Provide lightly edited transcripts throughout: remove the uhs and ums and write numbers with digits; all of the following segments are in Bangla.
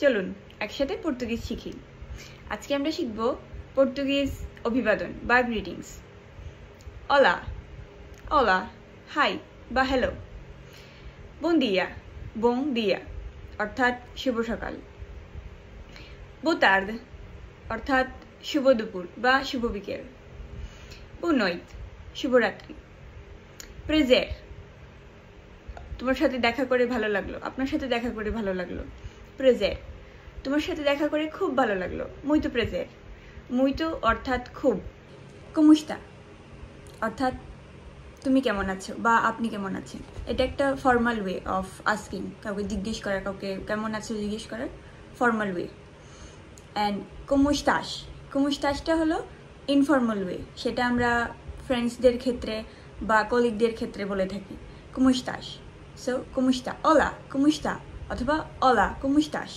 চলুন একসাথে পর্তুগিজ শিখি। আজকে আমরা শিখব পর্তুগিজ অভিবাদন বা গ্রিটিংস। অলা, অলা, হাই বা হ্যালো। বন দিয়া অর্থাৎ শুভ সকাল। বোয়া তার্দ অর্থাৎ শুভ দুপুর বা শুভ বিকেল। বোয়া নইত শুভরাত্রি। প্রেজের তোমার সাথে দেখা করে ভালো লাগলো, আপনার সাথে দেখা করে ভালো লাগলো। প্রেজের তোমার সাথে দেখা করে খুব ভালো লাগলো। মুইতো প্রেজের মুইতো অর্থাৎ খুব। কমুস্তা অর্থাৎ তুমি কেমন আছো বা আপনি কেমন আছেন। এটা একটা ফর্মাল ওয়ে অফ আস্কিং, কাউকে জিজ্ঞেস করার, কাউকে কেমন আছো জিজ্ঞেস করার ফর্মাল ওয়ে। অ্যান্ড কমুস্তাস, কমুস্তাসটা হলো ইনফর্মাল ওয়ে, সেটা আমরা ফ্রেন্ডসদের ক্ষেত্রে বা কলিগদের ক্ষেত্রে বলে থাকি কমুস্তাস। সো কমুস্তা, অলা কমুস্তা অথবা অলা কমুস্তাস।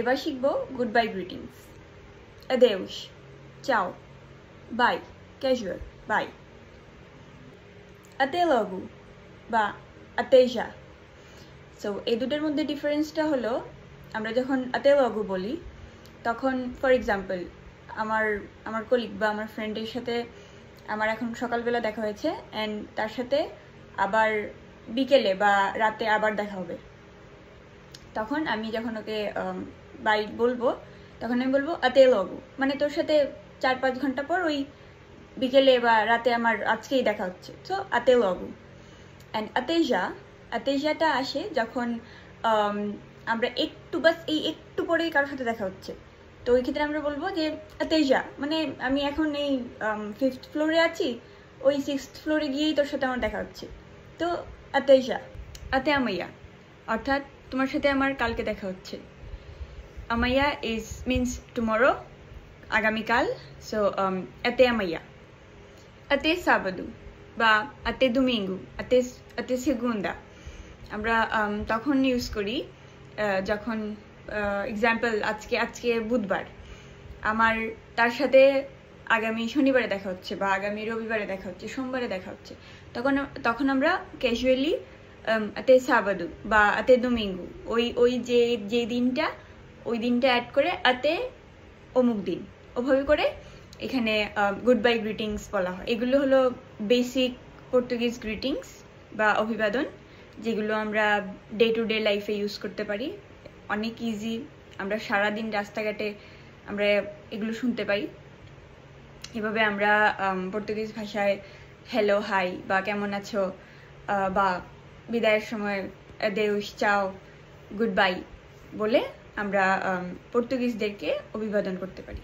এবার শিখবো গুড বাই গ্রিটিংস। আদেউস চাও, বাই ক্যাজুয়াল বাই। আতে লগু বা আতেজা। সো এই দুটোর মধ্যে ডিফারেন্সটা হলো, আমরা যখন আতে লগু বলি তখন ফর এক্সাম্পল আমার কলিগ বা আমার ফ্রেন্ডের সাথে আমার এখন সকালবেলা দেখা হয়েছে অ্যান্ড তার সাথে আবার বিকেলে বা রাতে আবার দেখা হবে। তখন আমি যখন ওকে বাই বলবো তখন আমি বলবো আতে লগু, মানে তোর সাথে 4-5 ঘন্টা পর ওই বিকেলে বা রাতে আমার আজকেই দেখা হচ্ছে। সো আতে লগু। অ্যান্ড আতেজাটা আসে যখন আমরা একটু বাস এই একটু পরেই কারোর সাথে দেখা হচ্ছে। তো ওই ক্ষেত্রে আমরা বলবো যে আতেজা, মানে আমি এখন এই 5th ফ্লোরে আছি, ওই 6th ফ্লোরে গিয়েই তোর সাথে আমার দেখা হচ্ছে। তো আতেজা। আতে আমাইয়া অর্থাৎ তোমার সাথে আমার কালকে দেখা হচ্ছে। আমাইয়া ইজ মিনস টুমরো, আগামীকাল। সো আতে আমাইয়া। আতে সাবাদু বা আতে দুমিঙ্গু, আতে সেগুন্দা আমরা তখন ইউজ করি যখন এক্সাম্পল আজকে বুধবার, আমার তার সাথে আগামী শনিবারে দেখা হচ্ছে বা আগামী রবিবারে দেখা হচ্ছে, সোমবারে দেখা হচ্ছে। তখন আমরা ক্যাজুয়ালি আতে সাবাদু বা আতে দুমিঙ্গু ওই যে দিনটা, ওই দিনটা অ্যাড করে আতে অমুক দিন, ওভাবে করে এখানে গুড বাই গ্রিটিংস বলা হয়। এগুলো হলো বেসিক পর্তুগিজ গ্রিটিংস বা অভিবাদন, যেগুলো আমরা ডে টু ডে লাইফে ইউজ করতে পারি। অনেক ইজি, আমরা সারাদিন রাস্তাঘাটে আমরা এগুলো শুনতে পাই। এভাবে আমরা পর্তুগিজ ভাষায় হ্যালো, হাই বা কেমন আছো বা বিদায়ের সময় আদেউস, চাও, গুড বাই বলে আমরা পর্তুগিজদেরকে অভিবাদন করতে পারি।